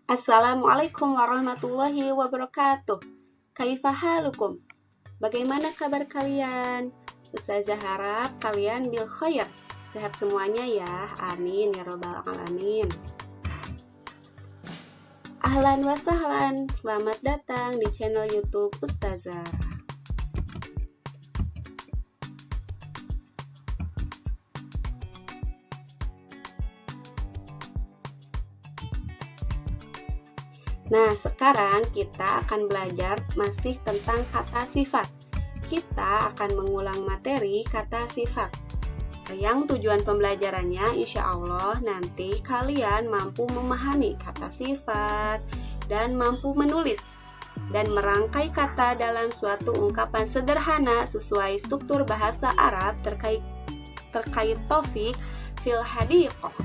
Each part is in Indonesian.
Assalamualaikum warahmatullahi wabarakatuh. Kaifa halukum? Bagaimana kabar kalian? Ustazah harap kalian bil khair. Sehat semuanya ya. Amin ya robbal alamin. Ahlan wa sahlan. Selamat datang di channel YouTube Ustazah. Nah, sekarang kita akan belajar masih tentang kata sifat. Kita akan mengulang materi kata sifat. Yang tujuan pembelajarannya insya Allah nanti kalian mampu memahami kata sifat dan mampu menulis dan merangkai kata dalam suatu ungkapan sederhana sesuai struktur bahasa Arab terkait topik fil hadiqah.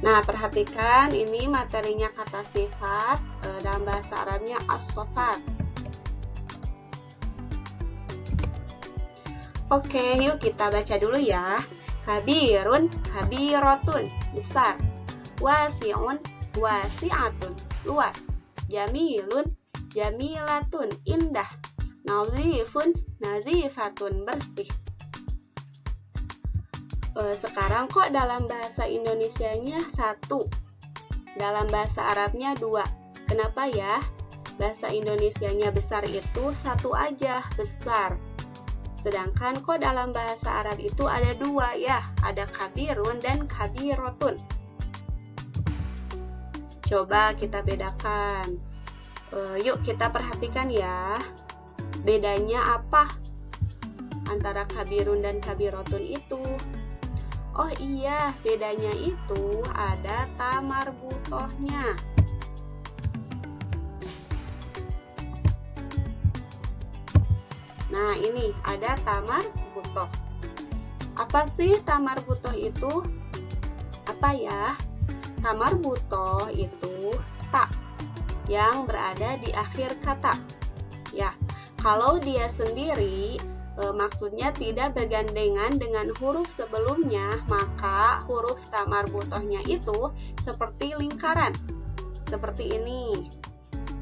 Nah, perhatikan ini materinya kata sifat dalam bahasa Arabnya as-sifat. Oke, yuk kita baca dulu ya. Kabirun, kabiratun, besar. Wasi'un, wasi'atun, luas. Jamilun, jamilatun, indah. Nazifun, nazifatun, bersih. Sekarang kok dalam bahasa Indonesianya 1, dalam bahasa Arabnya 2. Kenapa ya? Bahasa Indonesianya besar itu 1 aja, besar. Sedangkan kok dalam bahasa Arab itu ada 2 ya, ada kabirun dan kabirotun. Coba kita bedakan. Yuk kita perhatikan ya. Bedanya apa antara kabirun dan kabirotun itu? Oh iya, bedanya itu ada ta marbutohnya. Nah, ini ada ta marbutoh. Apa sih ta marbutoh itu? Apa ya? Ta marbutoh itu ta yang berada di akhir kata. Ya, kalau dia sendiri maksudnya tidak bergandengan dengan huruf sebelumnya, maka huruf ta marbutohnya itu seperti lingkaran, seperti ini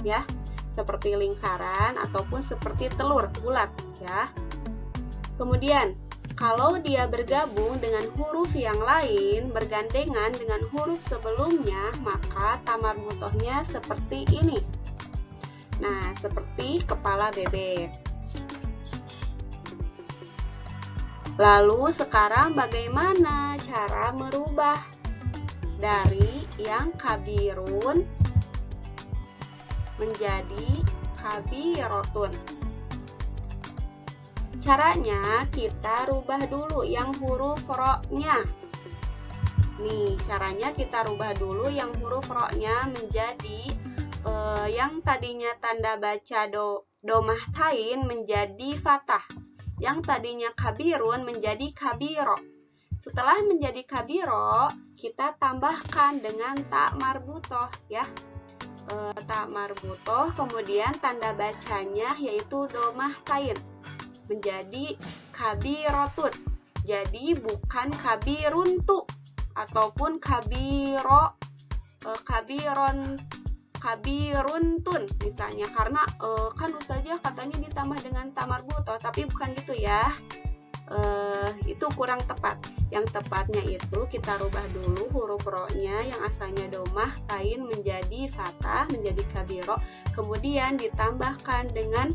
ya, seperti lingkaran ataupun seperti telur bulat ya. Kemudian kalau dia bergabung dengan huruf yang lain, bergandengan dengan huruf sebelumnya, maka ta marbutohnya seperti ini. Nah, seperti kepala bebek. Lalu sekarang bagaimana cara merubah dari yang kabirun menjadi kabirotun? Caranya kita rubah dulu yang huruf ro-nya. Nih, caranya kita rubah dulu yang huruf ro-nya menjadi yang tadinya tanda baca domah tain menjadi fathah. Yang tadinya kabirun menjadi kabiro. Setelah menjadi kabiro, kita tambahkan dengan ta marbutoh ya. Ta marbutoh, kemudian tanda bacanya yaitu domah tain menjadi kabirotun. Jadi bukan kabiruntu ataupun kabiruntun misalnya, karena kan ustazah katanya ditambah dengan ta marbutoh, tapi bukan gitu ya. Itu kurang tepat. Yang tepatnya itu kita rubah dulu huruf ro-nya yang asalnya domah tain menjadi fathah, menjadi kabiro, kemudian ditambahkan dengan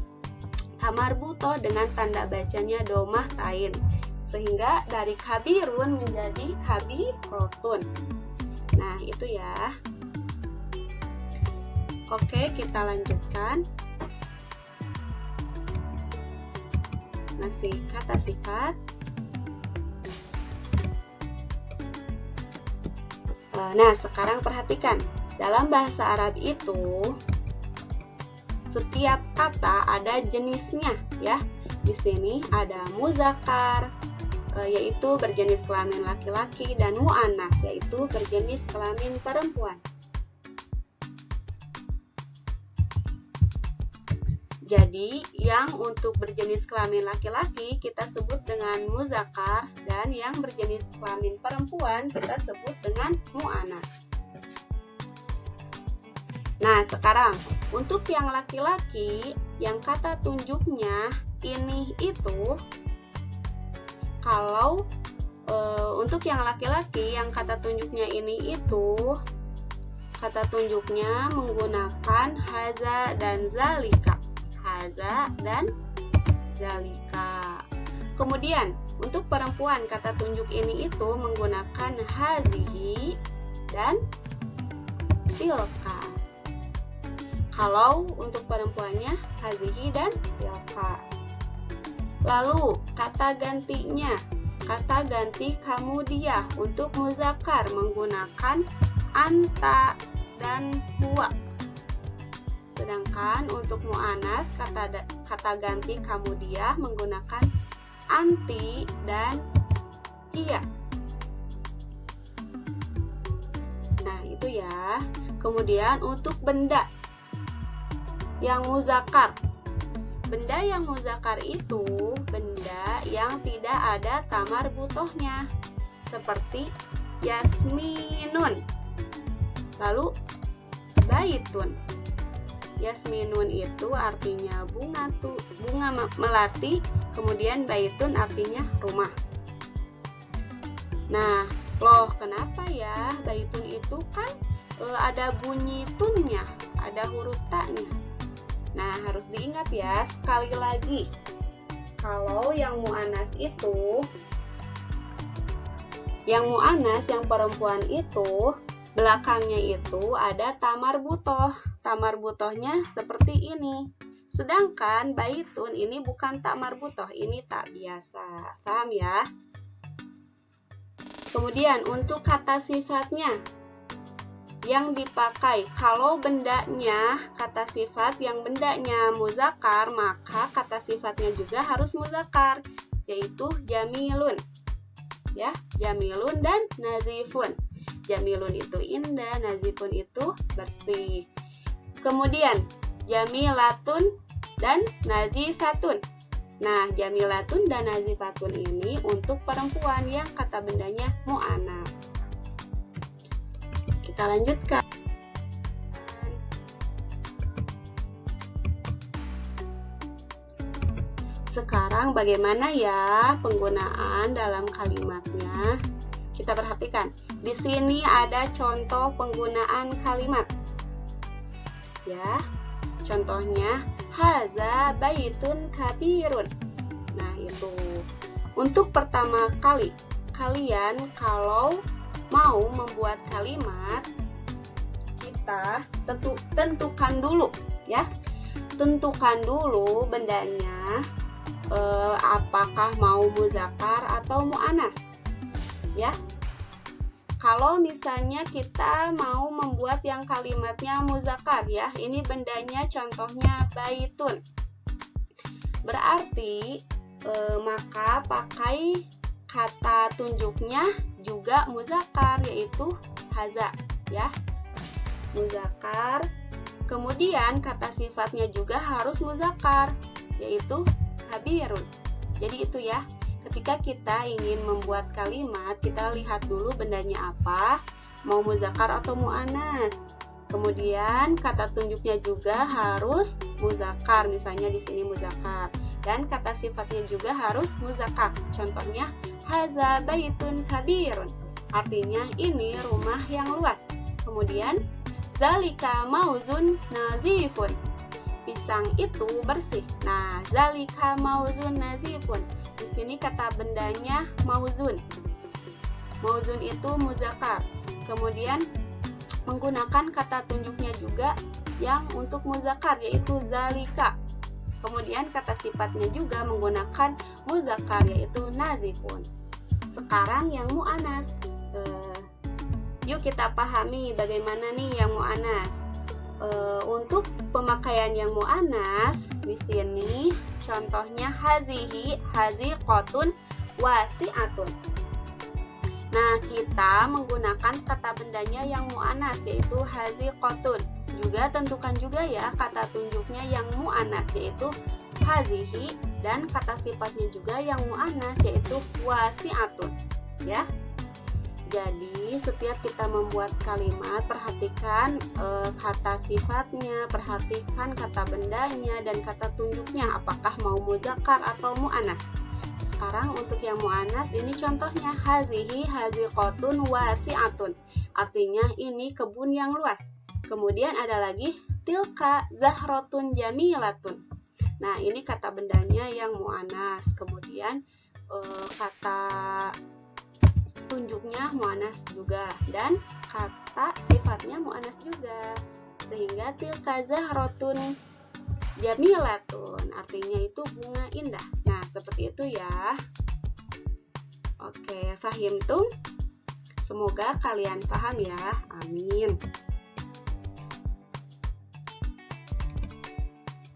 ta marbutoh dengan tanda bacanya domah tain, sehingga dari kabirun menjadi kabirotun. Nah, itu ya. Oke, kita lanjutkan. Masih kata sifat. Nah, sekarang perhatikan. Dalam bahasa Arab itu setiap kata ada jenisnya ya. Di sini ada muzakkar, yaitu berjenis kelamin laki-laki, dan muannas, yaitu berjenis kelamin perempuan. Jadi, yang untuk berjenis kelamin laki-laki kita sebut dengan muzakkar, dan yang berjenis kelamin perempuan kita sebut dengan mu'anats. Nah, sekarang untuk yang laki-laki yang kata tunjuknya ini itu, kalau untuk yang laki-laki yang kata tunjuknya ini itu, kata tunjuknya menggunakan haza dan zalika. Haza dan zalika. Kemudian untuk perempuan kata tunjuk ini itu menggunakan hazihi dan tilka. Kalau untuk perempuannya hazihi dan tilka. Lalu kata gantinya, kata ganti kamu dia untuk muzakkar menggunakan anta dan huwa. Sedangkan untuk mu'anats kata ganti kamu dia menggunakan anti dan hiya. Nah, itu ya. Kemudian untuk benda yang muzakkar. Benda yang muzakkar itu benda yang tidak ada tamar butohnya, seperti yasminun. Lalu baitun. Yasminun itu artinya bunga melati, kemudian baitun artinya rumah. Nah, loh kenapa ya baitun itu kan ada bunyi tunnya, ada huruf taknya. Nah, harus diingat ya, sekali lagi, kalau yang mu'anats itu, yang mu'anats, yang perempuan itu, belakangnya itu ada tamar butoh. Tamar butohnya seperti ini. Sedangkan baitun ini bukan tamar butoh, ini tak biasa. Paham ya? Kemudian untuk kata sifatnya yang dipakai, kalau bendanya, kata sifat yang bendanya muzakkar, maka kata sifatnya juga harus muzakkar, yaitu jamilun. Ya, jamilun dan nazifun. Jamilun itu indah, nazifun itu bersih. Kemudian jamilatun dan nazifatun. Nah, jamilatun dan nazifatun ini untuk perempuan yang kata bendanya mu'anats. Kita lanjutkan. Sekarang bagaimana ya penggunaan dalam kalimatnya? Kita perhatikan. Di sini ada contoh penggunaan kalimat. Ya, contohnya haza baitun kabirun. Nah, itu untuk pertama kali kalian kalau mau membuat kalimat, kita tentukan dulu ya, tentukan dulu bendanya, apakah mau muzakkar atau mu'anats ya. Kalau misalnya kita mau membuat yang kalimatnya muzakkar ya, ini bendanya contohnya baitun. Berarti maka pakai kata tunjuknya juga muzakkar, yaitu haza ya. Muzakkar. Kemudian kata sifatnya juga harus muzakkar, yaitu kabirun. Jadi itu ya. Ketika kita ingin membuat kalimat, kita lihat dulu bendanya apa, mau muzakkar atau mu'anats. Kemudian kata tunjuknya juga harus muzakkar, misalnya di sini muzakkar. Dan kata sifatnya juga harus muzakkar. Contohnya haza baitun kabirun. Artinya ini rumah yang luas. Kemudian zalika mauzun nazifun. Pisang itu bersih. Nah, zalika mauzun nazifun. Di sini kata bendanya mauzun. Mauzun itu muzakkar. Kemudian menggunakan kata tunjuknya juga yang untuk muzakkar, yaitu zalika. Kemudian kata sifatnya juga menggunakan muzakkar, yaitu nazifun. Sekarang yang mu'anats. Yuk kita pahami bagaimana nih yang mu'anats. Untuk pemakaian yang mu'anats di sini contohnya hazihi, haziqatun, wasi'atun. Nah, kita menggunakan kata bendanya yang mu'anats, yaitu haziqatun. Juga tentukan juga ya kata tunjuknya yang mu'anas, yaitu hazihi, dan kata sifatnya juga yang mu'anas, yaitu wasi'atun ya. Jadi setiap kita membuat kalimat, perhatikan kata sifatnya, perhatikan kata bendanya, dan kata tunjuknya apakah mau muzakkar atau mu'anas. Sekarang untuk yang mu'anas, ini contohnya hazihi haziqatun wasi'atun, artinya ini kebun yang luas. Kemudian ada lagi tilka zahratun jamilatun. Nah, ini kata bendanya yang mu'anas. Kemudian kata tunjuknya mu'anas juga, dan kata sifatnya mu'anas juga. Sehingga tilka zahratun jamilatun, artinya itu bunga indah. Nah, seperti itu ya. Oke, fahimtum? Semoga kalian paham ya. Amin.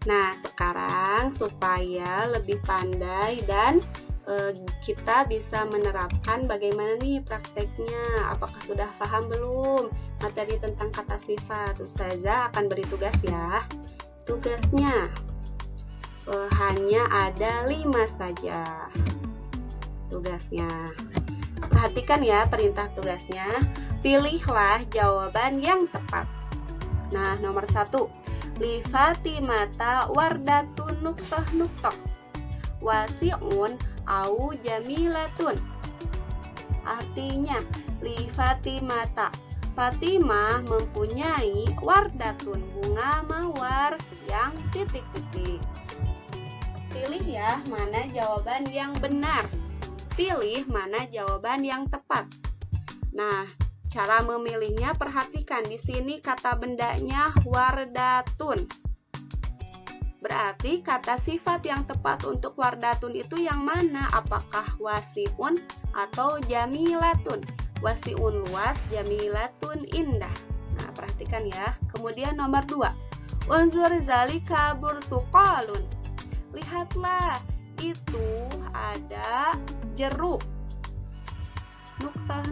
Nah, sekarang supaya lebih pandai dan kita bisa menerapkan bagaimana nih prakteknya. Apakah sudah paham belum materi tentang kata sifat? Ustazah akan beri tugas ya. Tugasnya hanya ada 5 saja tugasnya. Perhatikan ya perintah tugasnya. Pilihlah jawaban yang tepat. Nah, nomor 1, li Fatimata wardatun nuktah wasi'un au jamilatun. Artinya li Fatimata, Fatimah mempunyai wardatun, bunga mawar yang titik-titik. Pilih ya mana jawaban yang benar. Pilih mana jawaban yang tepat. Nah, cara memilihnya perhatikan di sini kata bendanya wardatun. Berarti kata sifat yang tepat untuk wardatun itu yang mana? Apakah wasi'un atau jamilatun? Wasi'un luas, jamilatun indah. Nah, perhatikan ya. Kemudian nomor 2. Unzur zalika burtuqalun. Lihatlah, itu ada jeruk. Nuktah,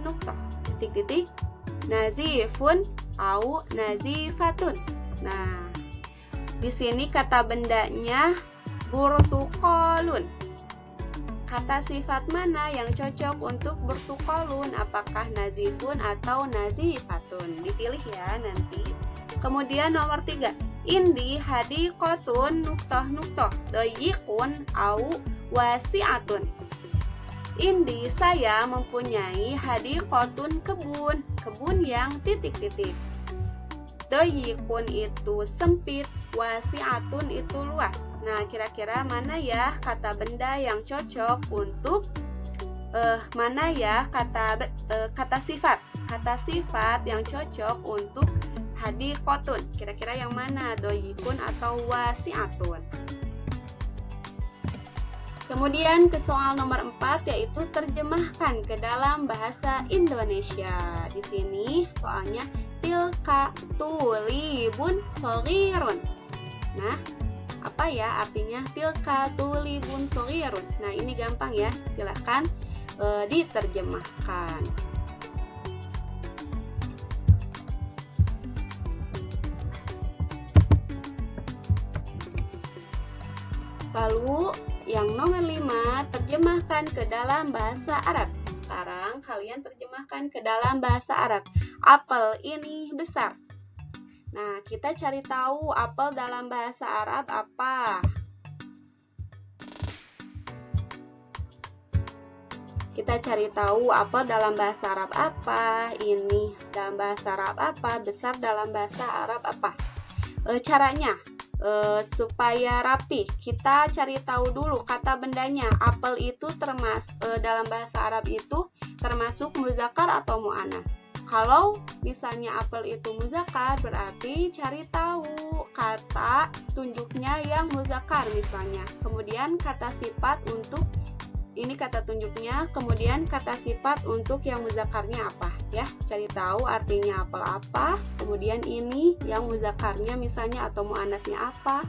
titik-titik. Nazifun au nazifatun. Nah, di sini kata bendanya burtuqalun. Kata sifat mana yang cocok untuk burtuqalun? Apakah nazifun atau nazifatun? Dipilih ya nanti. Kemudian nomor 3. Indi hadiqatun nuktah doyikun au wasi'atun. Indi, saya mempunyai hadiqatun, kebun yang titik-titik. Doyikun itu sempit, wasi'atun itu luas. Nah, kira-kira mana ya kata benda yang cocok untuk mana ya kata sifat? Kata sifat yang cocok untuk hadiqatun. Kira-kira yang mana? Doyikun atau wasi'atun? Kemudian ke soal nomor 4, yaitu terjemahkan ke dalam bahasa Indonesia. Di sini soalnya tilka tulibun shogirun. Nah, apa ya artinya tilka tulibun shogirun? Nah, ini gampang ya. Silahkan diterjemahkan. Lalu yang nomor 5, terjemahkan ke dalam bahasa Arab. Sekarang kalian terjemahkan ke dalam bahasa Arab. Apel ini besar. Nah, kita cari tahu apel dalam bahasa Arab apa? Kita cari tahu apel dalam bahasa Arab apa? Ini dalam bahasa Arab apa? Besar dalam bahasa Arab apa? Caranya supaya rapi, kita cari tahu dulu kata bendanya. Apel itu dalam bahasa Arab itu termasuk muzakkar atau mu'annas. Kalau misalnya apel itu muzakkar, berarti cari tahu kata tunjuknya yang muzakkar misalnya. Kemudian kata sifat untuk ini kata tunjuknya, kemudian kata sifat untuk yang muzakkarnya apa ya. Cari tahu artinya apel apa, kemudian ini yang muzakkarnya misalnya atau muannasnya apa,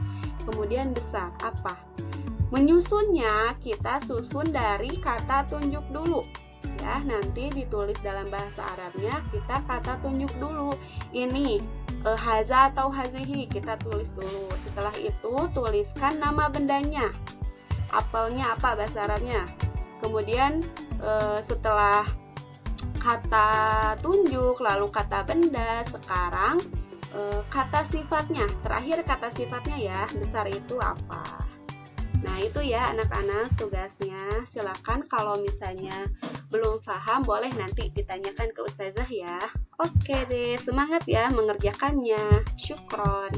kemudian besar apa. Menyusunnya kita susun dari kata tunjuk dulu. Ya, nanti ditulis dalam bahasa Arabnya, kita kata tunjuk dulu. Ini haza atau hazihi, kita tulis dulu. Setelah itu tuliskan nama bendanya. Apelnya apa bahasa Arabnya? Kemudian setelah kata tunjuk, lalu kata benda, sekarang kata sifatnya. Terakhir kata sifatnya ya, besar itu apa? Nah, itu ya anak-anak tugasnya. Silakan kalau misalnya belum paham, boleh nanti ditanyakan ke Ustazah ya. Oke deh, semangat ya mengerjakannya. Syukron.